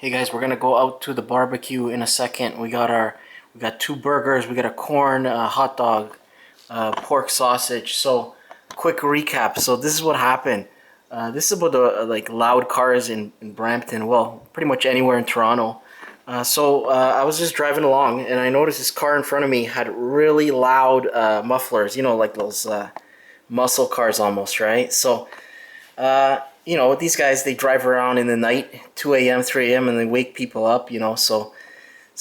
Hey guys, we're gonna go out to the barbecue in a second. We got two burgers, we got a corn, hot dog, pork sausage. So, quick recap. So this is what happened. This is about the like loud cars in Brampton. Well, pretty much anywhere in Toronto. I was just driving along and I noticed this car in front of me had really loud mufflers. You know, like those muscle cars almost, right? These guys, they drive around in the night, 2 a.m., 3 a.m., and they wake people up, So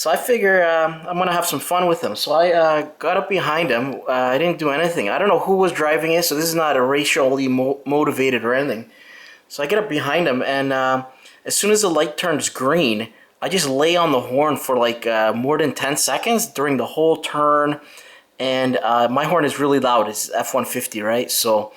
I figure I'm going to have some fun with them. So I got up behind him. I didn't do anything. I don't know who was driving it, so this is not a racially motivated or anything. So I get up behind him, and as soon as the light turns green, I just lay on the horn for like more than 10 seconds during the whole turn. And my horn is really loud. It's F150, right? So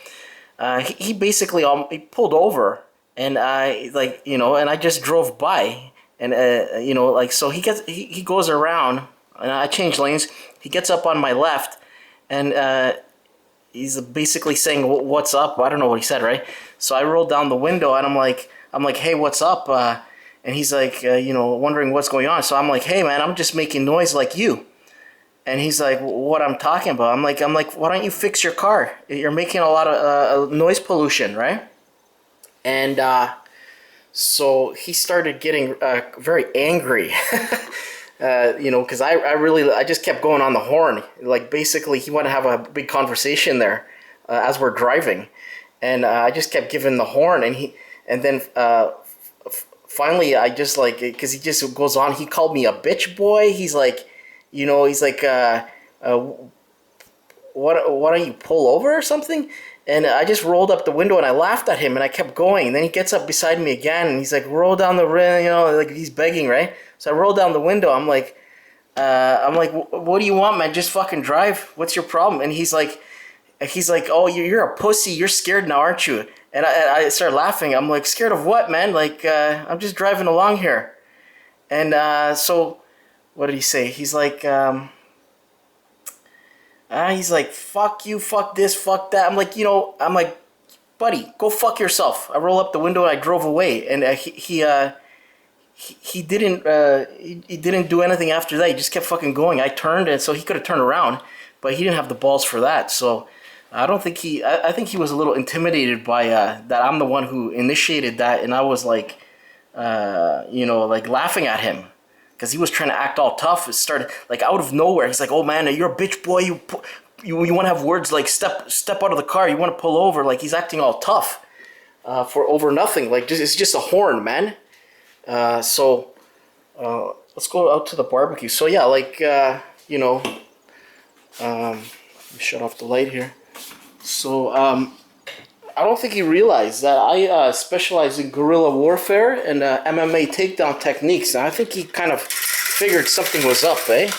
he basically he pulled over, and and I just drove by, and so he goes around, and I change lanes. He gets up on my left, and he's basically saying, "What's up?" I don't know what he said, right? So I rolled down the window, and I'm like, "Hey, what's up?" And he's like, wondering what's going on. So I'm like, "Hey, man, I'm just making noise like you." And he's like, "What I'm talking about?" I'm like, "Why don't you fix your car? You're making a lot of noise pollution, right?" And so he started getting very angry, because I just kept going on the horn. Like basically, he wanted to have a big conversation there as we're driving, and I just kept giving the horn, and then finally I just like because he just goes on. He called me a bitch boy. He's like. Uh, why don't you pull over or something? And I just rolled up the window and I laughed at him and I kept going. And then he gets up beside me again and he's like, roll down the window, like he's begging, right? So I roll down the window. I'm like, what do you want, man? Just fucking drive. What's your problem? And he's like, oh, you're a pussy. You're scared now, aren't you? And I started laughing. I'm like, scared of what, man? Like, I'm just driving along here. And so what did he say? He's like, fuck you, fuck this, fuck that. I'm like, buddy, go fuck yourself. I roll up the window and I drove away. And he didn't do anything after that. He just kept fucking going. I turned, and so he could have turned around, but he didn't have the balls for that. So I don't think I think he was a little intimidated by that I'm the one who initiated that, and I was like, like laughing at him because he was trying to act all tough. It started like out of nowhere. He's like, "Oh man, you're a bitch boy. You want to have words like step out of the car. You want to pull over." Like he's acting all tough for over nothing. Like it's just a horn, man. Let's go out to the barbecue. So yeah, let me shut off the light here. So I don't think he realized that I specialize in guerrilla warfare and MMA takedown techniques. And I think he kind of figured something was up, eh?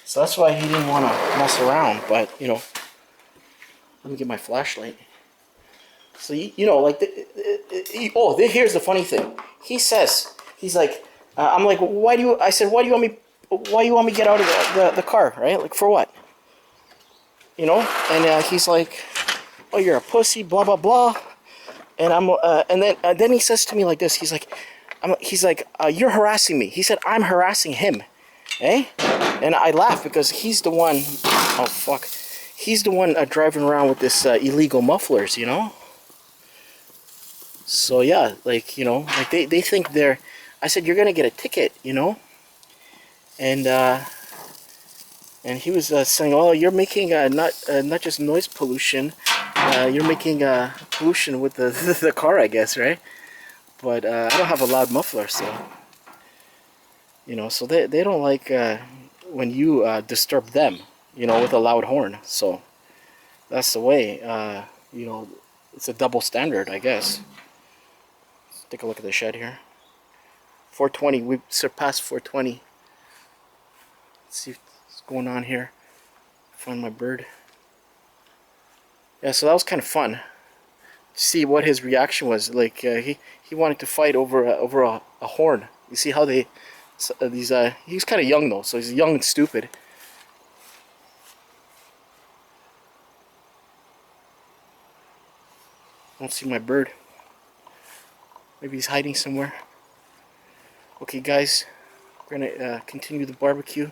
So that's why he didn't want to mess around. But, let me get my flashlight. So, here's the funny thing. He's like, I'm like, why do you want me to get out of the car, right? Like, for what? And he's like, oh, you're a pussy, blah blah blah, and then he says to me like this. He's like, you're harassing me. He said I'm harassing him, eh? And I laugh because he's the one. Oh fuck, he's the one driving around with this illegal mufflers, So yeah, like they think they're. I said you're gonna get a ticket, and. And he was saying, "Oh, you're making not just noise pollution, you're making pollution with the car, I guess, right?" But I don't have a loud muffler, so they don't like when you disturb them, with a loud horn. So that's the way. It's a double standard, I guess. Let's take a look at the shed here. 420. We surpassed 420. Let's see what's going on here. Find my bird. Yeah, so that was kind of fun to see what his reaction was. Like he wanted to fight over a horn. You see how he's kind of young though, so he's young and stupid. I don't see my bird. Maybe he's hiding somewhere. Okay, guys, we're gonna continue the barbecue.